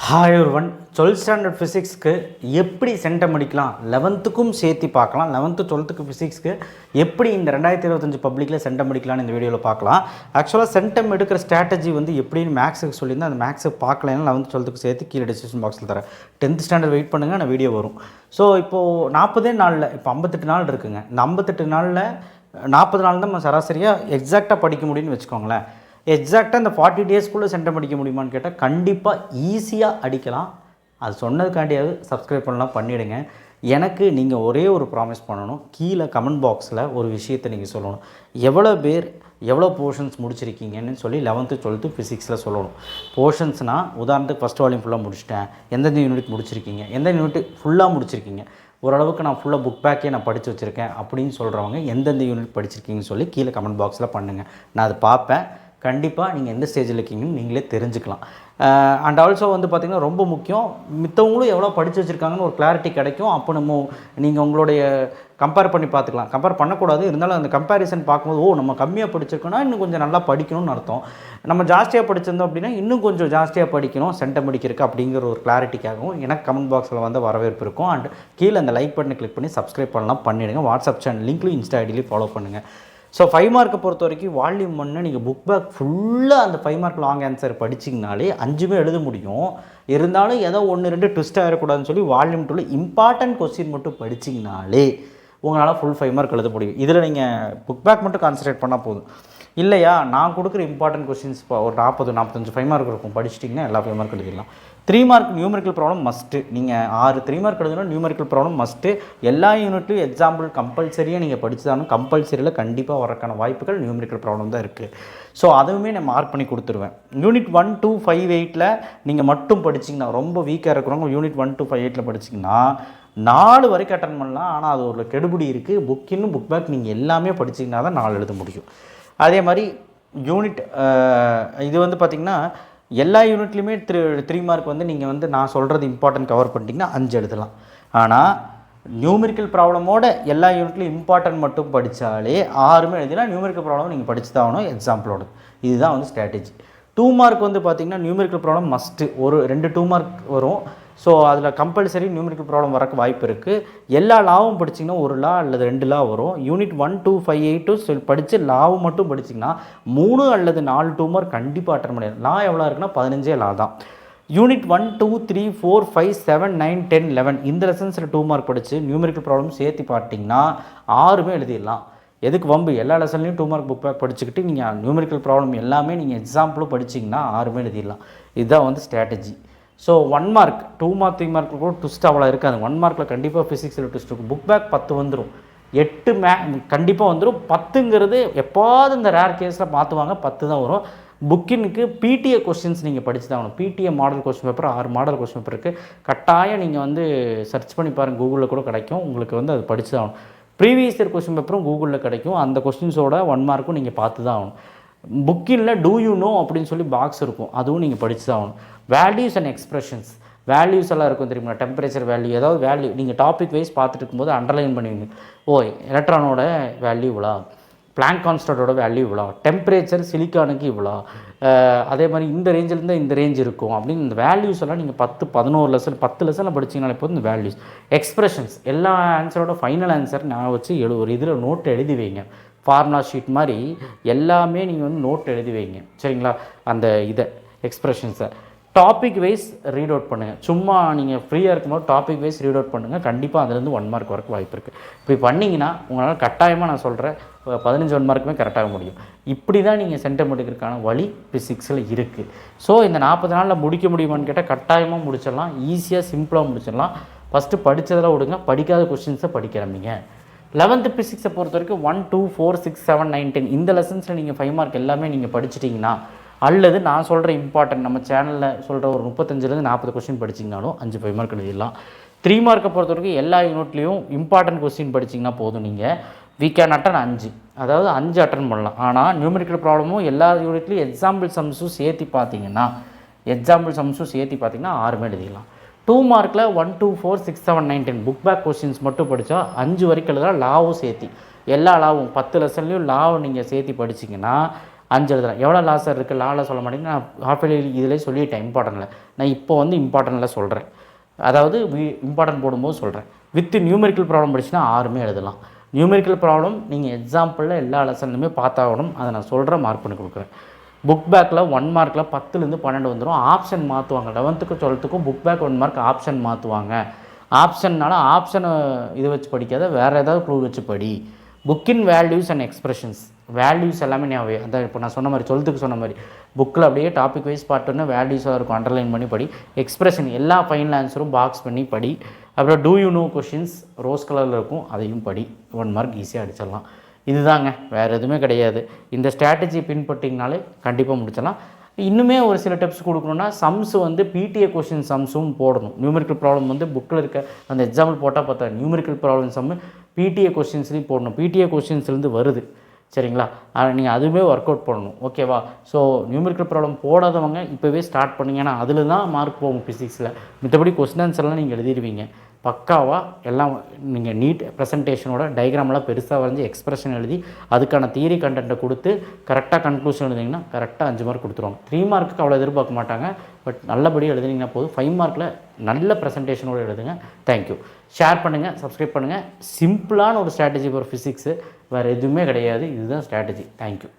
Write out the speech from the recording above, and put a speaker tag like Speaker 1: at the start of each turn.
Speaker 1: Hi ஒருவன் 12th standard ஃபிசிக்ஸ்க்கு எப்படி centum அடிக்கலாம் 11த்துக்கும் சேர்த்து பார்க்கலாம். 11th 12th ஃபிசிக்ஸ்க்கு எப்படி இந்த 2025 பப்ளிக்கில் சென்டம் அடிக்கலாம்னு இந்த வீடியோவில் பார்க்கலாம். ஆக்சுவலாக சென்டம் எடுக்கிற ஸ்ட்ராட்டஜி எப்படின்னு மேக்ஸுக்கு சொல்லியிருந்தேன். அந்த மேக்ஸுக்கு பார்க்கலன்னா 11th 12th சேர்த்து கீழே டிஸ்கிரிப்ஷன் பாக்ஸில் தரேன். 10th ஸ்டாண்டர்ட் வெயிட் பண்ணுங்கள், நான் வீடியோ வரும். ஸோ இப்போது 40 நாளில் இப்போ 58 நாள் இருக்குங்க. இந்த 58 நாளில் 40 நாள் தான் நம்ம சராசரியாக எக்ஸாக்டாக படிக்க முடியும்னு வச்சுக்கோங்களேன். எக்ஸாக்டாக இந்த 40 டேஸ்க்குள்ளே சென்டம் அடிக்க முடியுமான்னு கேட்டால் கண்டிப்பாக ஈஸியாக அடிக்கலாம். அது சொன்னதுக்காண்டியாவது சப்ஸ்கிரைப் பண்ணலாம், பண்ணிவிடுங்க. எனக்கு நீங்கள் ஒரே ஒரு ப்ராமிஸ் பண்ணணும். கீழே கமெண்ட் பாக்ஸில் ஒரு விஷயத்தை நீங்கள் சொல்லணும். எவ்வளோ பேர் எவ்வளோ போர்ஷன்ஸ் முடிச்சிருக்கீங்கன்னு சொல்லி 11th 12th ஃபிசிக்ஸில் சொல்லணும். போர்ஷன்ஸ்னால் உதாரணத்துக்கு ஃபஸ்ட் வால்யூம் ஃபுல்லாக முடிச்சிட்டேன், எந்தெந்த யூனிட் முடிச்சிருக்கீங்க, எந்த யூனிட் ஃபுல்லாக முடிச்சிருக்கீங்க, ஓரளவுக்கு நான் ஃபுல்லாக புக் பேக்கே நான் படித்து வச்சுருக்கேன் அப்படின்னு சொல்கிறவங்க எந்தெந்த யூனிட் படிச்சிருக்கீங்கன்னு சொல்லி கீழே கமெண்ட் பாக்ஸில் பண்ணுங்கள். நான் அதை பார்ப்பேன். கண்டிப்பாக நீங்கள் எந்த ஸ்டேஜில் இருக்கீங்கன்னு நீங்களே தெரிஞ்சுக்கலாம். அண்ட் ஆல்சோ பார்த்திங்கன்னா ரொம்ப முக்கியம், மித்தவங்களும் எவ்வளோ படித்து வச்சுருக்காங்கன்னு ஒரு கிளாரிட்டி கிடைக்கும். அப்போ நீங்கள் உங்களுடைய கம்பேர் பண்ணி பார்த்துக்கலாம். கம்பேர் பண்ணக்கூடாது, இருந்தாலும் அந்த கம்பேரிசன் பார்க்கும்போது நம்ம கம்மியாக படிச்சிருக்கோன்னா இன்னும் கொஞ்சம் நல்லா படிக்கணும்னு அர்த்தம். நம்ம ஜாஸ்தியாக படிச்சிருந்தோம் அப்படின்னா இன்னும் கொஞ்சம் ஜாஸ்தியாக படிக்கணும் சென்டம் அடிக்கிறதுக்கு அப்படிங்கிற ஒரு கிளாரிட்டிக்காகவும் எனக்கு கமெண்ட் பாக்ஸில் வரவேற்பு இருக்கும். அண்ட் கீழே அந்த லைக் பட்டனை கிளிக் பண்ணி சப்ஸ்கிரைப் பண்ணலாம், பண்ணிவிடுங்க. வாட்ஸ்அப் சேனல் லிங்க்லையும் இன்ஸ்டா ஐடியிலையும் ஃபாலோ பண்ணுங்கள். ஸோ 5 மார்க்கை பொறுத்த வரைக்கும் வால்யூம் 1 நீங்கள் புக் பேக் ஃபுல்லாக அந்த 5 மார்க் லாங் ஆன்சர் படிச்சிங்கனாலே 5மே எழுத முடியும். இருந்தாலும் ஏதோ 1-2 ட்விஸ்ட் ஆகிடக்கூடாதுன்னு சொல்லி வால்யூம் 2 இம்பார்ட்டன்ட் கொஸ்டின் மட்டும் படிச்சிங்கனாலே உங்களால் ஃபுல் 5 மார்க் எழுத முடியும். இதில் நீங்கள் புக் பேக் மட்டும் கான்சன்ட்ரேட் பண்ணால் போதும். இல்லையா, நான் கொடுக்குற இம்பார்ட்டன்ட் கொஸ்டின்ஸ் ஒரு 40-45 5 மார்க் இருக்கும், படிச்சிட்டிங்கன்னா எல்லா 5 மார்க் எழுதிடலாம். 3 மார்க் நியூமெரிக்கல் ப்ராப்ளம் மஸ்ட்டு. நீங்கள் 6 3 மார்க் எழுதணும், நியூமெரிக்கல் ப்ராப்ளம் மஸ்ட்டு. எல்லா யூனிட்லையும் எக்ஸாம்பிள் கம்பல்சரியாக நீங்கள் படிச்சுதானும். கம்பல்சரியில் கண்டிப்பாக வரக்கான வாய்ப்புகள் நியூமெரிக்கல் ப்ராப்ளம் தான் இருக்குது. ஸோ அதுவுமே நான் மார்க் பண்ணி கொடுத்துருவேன். யூனிட் 1 2 5 8 நீங்கள் மட்டும் படிச்சிங்கன்னா, ரொம்ப வீக்காக இருக்கிறவங்க யூனிட் 1 2 5 8 படிச்சிங்கன்னா 4 வரைக்கும் அட்டன் பண்ணலாம். ஆனால் அது ஒரு கெடுபிடி இருக்குது. புக் பேக் நீங்கள் எல்லாமே படிச்சிங்கன்னா தான் 4 எழுத முடியும். அதே மாதிரி யூனிட் இது பார்த்திங்கன்னா எல்லா யூனிட்லையுமே 3 மார்க் நீங்கள் நான் சொல்கிறது இம்பார்ட்டன்ட் கவர் பண்ணிட்டீங்கன்னா 5 எழுதலாம். ஆனால் நியூமெரிக்கல் ப்ராப்ளமோட எல்லா யூனிட்லையும் இம்பார்ட்டன்ட் மட்டும் படித்தாலே 6மே எழுதினா நியூமெரிக்கல் ப்ராப்ளம் நீங்கள் படித்து தான் ஆகணும் எக்ஸாம்பிளோட. இதுதான் ஸ்ட்ராட்டஜி. 2 மார்க் பார்த்திங்கன்னா நியூமெரிக்கல் ப்ராப்ளம் மஸ்ட்டு. ஒரு 2 2 மார்க் வரும். ஸோ அதில் கம்பல்சரி நியூமெரிக்கல் ப்ராப்ளம் வரக்கு வாய்ப்பு இருக்குது. எல்லா லாவும் படிச்சிங்கன்னா ஒரு லா அல்லது 2 லா வரும். யூனிட் 1 2 5 8 படித்து லாவும் மட்டும் படிச்சிங்கன்னா 3 அல்லது 4 2 மார்க் கண்டிப்பாக அட்டன் பண்ணிடலாம். லா எவ்வளோ இருக்குன்னா 15 லா தான். யூனிட் 1 2 3 4 5 7 9 10 11 இந்த லெசன்ஸில் 2 மார்க் படித்து நியூமெரிக்கல் ப்ராப்ளம் சேர்த்து பார்த்தீங்கன்னா 6மே எழுதிடலாம். எதுக்கு வம்பு? எல்லா லெசன்லையும் 2 மார்க் புக் பேக் படிச்சுக்கிட்டு நீங்கள் நியூமெரிக்கல் ப்ராப்ளம் எல்லாமே நீங்கள் எக்ஸாம்பிளும் படிச்சிங்கன்னா 6மே எழுதிடலாம். இதுதான் strategy. So 1 mark 2 mark 3 mark கூட ட்விஸ்ட் அவ்வளோ இருக்காது. 1 மார்க்கில் கண்டிப்பாக ஃபிசிக்ஸில் ட்விஸ்ட் இருக்கும். புக் பேக் 10 வந்துடும், 8 கண்டிப்பாக வந்துடும். 10ங்கிறது எப்போது இந்த ரேர் கேஸில் மாற்றுவாங்க, 10 தான் வரும். புக்கினுக்கு பிடிஏ கொஸ்டின்ஸ் நீங்கள் படித்து தான் ஆகணும். PTA model question paper 6 model question paper இருக்குது. கட்டாயம் நீங்கள் சர்ச் பண்ணி பாருங்கள், கூகுளில் கூட கிடைக்கும். உங்களுக்கு அது படித்து தான் ஆகணும். ப்ரீவியஸ் இயர் கொஸ்டின் பேப்பரும் கூகுளில் கிடைக்கும். அந்த கொஸ்டின்ஸோட 1 மார்க்கும் நீங்கள் பார்த்து தான் ஆகணும். புக்கினில் டூ யூ நோ அப்படின்னு சொல்லி பாக்ஸ் இருக்கும், அதுவும் நீங்கள் படித்து தான் ஆகணும். வேல்யூஸ் அண்ட் எக்ஸ்பிரஷன்ஸ், வேல்யூஸ் எல்லாம் இருக்கும் தெரியுமா? டெம்பரேச்சர் வேல்யூ, ஏதாவது வேல்யூ நீங்கள் டாபிக் வைஸ் பார்த்துட்டு இருக்கும்போது அண்டர்லைன் பண்ணுவீங்க. எலக்ட்ரானோட வேல்யூ இவ்வளோ, பிளாங்க் கான்ஸ்டன்ட்டோட வேல்யூ இவ்வளோ, டெம்பரேச்சர் சிலிக்கானுக்கு இவ்வளோ, அதே மாதிரி இந்த ரேஞ்சிலேருந்து இந்த ரேஞ்ச் இருக்கும் அப்படின்னு இந்த வேல்யூஸ் எல்லாம் நீங்கள் 10-11 லெசன் 10 லெசனில் படிச்சிங்கனாலே போதும். இந்த வேல்யூஸ் எக்ஸ்பிரஷன்ஸ் எல்லா ஆன்சரோட ஃபைனல் ஆன்சர் நான் வச்சு ஒரு இதில் நோட் எழுதி வைங்க. ஃபார்முலா ஷீட் மாதிரி எல்லாமே நீங்கள் நோட் எழுதி வைங்க, சரிங்களா? அந்த இதை எக்ஸ்பிரஷன்ஸை டாபிக் வைஸ் ரீட் அவுட் பண்ணுங்கள். சும்மா நீங்கள் ஃப்ரீயாக இருக்கும்போது டாபிக் வைஸ் ரீட் அவுட் பண்ணுங்கள். கண்டிப்பாக அதுலேருந்து 1 மார்க் வரக்கு வாய்ப்பு இருக்குது. இப்படி பண்ணிங்கன்னா உங்களால் கட்டாயமாக நான் சொல்கிறேன் 15 1 மார்க்குமே கரெக்டாக முடியும். இப்படி தான் நீங்கள் சென்டம் எடுக்கிறதுக்கான வழி ஃபிசிக்ஸில் இருக்குது. ஸோ இந்த 40 நாளில் முடிக்க முடியுமான்னு கேட்டால் கட்டாயமாக முடிச்சிடலாம். ஈஸியாக சிம்பிளாக முடிச்சிடலாம். ஃபஸ்ட்டு படித்ததெல்லாம் விடுங்க, படிக்காத கொஸ்டின்ஸை படிக்கிறீங்க. 11th ஃபிசிக்ஸை பொறுத்த வரைக்கும் 1 2 4 6 7 9 10 இந்த லெசன்ஸில் நீங்கள் 5 மார்க் எல்லாமே நீங்கள் படிச்சிட்டிங்கன்னா, அல்லது நான் சொல்கிற இம்பார்ட்டன்ட் நம்ம சேனலில் சொல்கிற ஒரு 35லேருந்து 40 கொஸ்டின் படிச்சிங்கனாலும் 5 5 மார்க் எழுதிடலாம். 3 மார்க்கை பொறுத்த வரைக்கும் எல்லா யூனிட்லேயும் இம்பார்ட்டன்ட் கொஸ்டின் படிச்சிங்கன்னா போதும். நீங்கள் we can அட்டன் 5, அதாவது 5 அட்டன் பண்ணலாம். ஆனால் நியூமெரிக்கல் ப்ராப்ளமும் எல்லா யூனிட்லேயும் எக்ஸாம்பிள் சம்ஸும் சேர்த்து பார்த்தீங்கன்னா 6மே எழுதிடலாம். 2 மார்க்கில் 1 2 4 6 7 9 10 புக் பேக் கொஸ்டின்ஸ் மட்டும் படித்தா 5 வரைக்கும் எழுதலாம். லாவும் சேர்த்தி எல்லா லாவும் 10 லெசன்லேயும் லாவும் நீங்கள் சேர்த்து படிச்சிங்கன்னா 5 எழுதலாம். எவ்வளோ லாஸர் இருக்குது லாவில் சொல்ல மாட்டேங்க, நான் ஹாஃப் இயர்லி இதிலே சொல்லிட்டேன் இம்பார்ட்டண்ட்டில். நான் இப்போ வந்து இம்பார்ட்டண்ட்டில் சொல்கிறேன், அதாவது இம்பார்ட்டன்ட் போடும்போது சொல்கிறேன். வித் நியூமெரிக்கல் ப்ராப்ளம் படிச்சுன்னா 6மே எழுதலாம். நியூமெரிக்கல் ப்ராப்ளம் நீங்கள் எக்ஸாம்பிளில் எல்லா லெசன்லையுமே பார்த்தாகணும், அதை நான் சொல்கிறேன், மார்க் பண்ணி கொடுக்குறேன். புக் பேக்கில் 1 மார்க்கில் 10லேருந்து 12 வந்துடும். ஆப்ஷன் மாற்றுவாங்க, 11த்துக்கும் 12த்துக்கும் புக் பேக் 1 மார்க் ஆப்ஷன் மாற்றுவாங்க. ஆப்ஷன்னால ஆப்ஷனை இது வச்சு படிக்காத, வேறு ஏதாவது க்ளூ வச்சு படி. புக்கின் வேல்யூஸ் அண்ட் எக்ஸ்பிரஷன்ஸ், வேல்யூஸ் எல்லாமே ஞாபகம். அந்த இப்போ நான் சொன்ன மாதிரி 12த்துக்கு சொன்ன மாதிரி புக்கில் அப்படியே டாபிக் வைஸ் பார்த்துன்னு வேல்யூஸாக இருக்கும், அண்டர்லைன் பண்ணி படி. எக்ஸ்பிரஷன் எல்லா ஃபைனல் ஆன்சரும் பாக்ஸ் பண்ணி படி. அப்புறம் do you know questions rose கலரில் இருக்கும், அதையும் படி. 1 மார்க் ஈஸியாக அடிச்சிடலாம். இதுதாங்க, வேறு எதுவுமே கிடையாது. இந்த ஸ்ட்ராட்டஜி பின்பற்றிங்கனாலே கண்டிப்பாக முடிச்சிடலாம். இன்னுமே ஒரு சில டிப்ஸ் கொடுக்கணுன்னா, சம்ஸ் வந்து பிடிஏ கொஷின் சம்ஸும் போடணும். நியூமெரிக்கல் ப்ராப்ளம் வந்து புக்கில் இருக்க அந்த எக்ஸாம்பிள் போட்டால் பார்த்தா நியூமெரிக்கல் ப்ராப்ளம் சம்மு பிடிஏ கொஷின்ஸ்லேயும் போடணும். பிடிஏ கொஷின்ஸ்லேருந்து வருது, சரிங்களா? நீங்கள் அதுவே ஒர்க் அவுட் பண்ணணும், ஓகேவா? ஸோ நியூமெரிக்கல் ப்ராப்ளம் போடாதவங்க இப்போவே ஸ்டார்ட் பண்ணிங்க, ஏன்னா அதில் தான் மார்க் போகும் ஃபிசிக்ஸில். மற்றபடி கொஸ்டின் ஆன்சர்லாம் நீங்கள் எழுதிடுவீங்க பக்காவாக. எல்லாம் நீங்கள் நீட் ப்ரெசன்டேஷனோட டயக்ராமெலாம் பெருசாக வரைஞ்சி எக்ஸ்பிரஷன் எழுதி அதுக்கான தியரி கண்டென்ட்டை கொடுத்து கரெக்டாக கன்க்ளூஷன் எழுதிங்கன்னா கரெக்டாக 5 மார்க் கொடுத்துருவாங்க. 3 மார்க்குக்கு அவ்வளோ எதிர்பார்க்க மாட்டாங்க, பட் நல்லபடியாக எழுதுனீங்கன்னா போதும். 5 மார்க்கில் நல்ல ப்ரெசன்டேஷனோடு எழுதுங்க. தேங்க்யூ. ஷேர் பண்ணுங்கள், சப்ஸ்கிரைப் பண்ணுங்கள். சிம்பிளான ஒரு ஸ்ட்ராட்டஜி ஃபார் ஃபிசிக்ஸு, வேறு எதுவுமே கிடையாது. இதுதான் ஸ்ட்ராட்டஜி. தேங்க்யூ.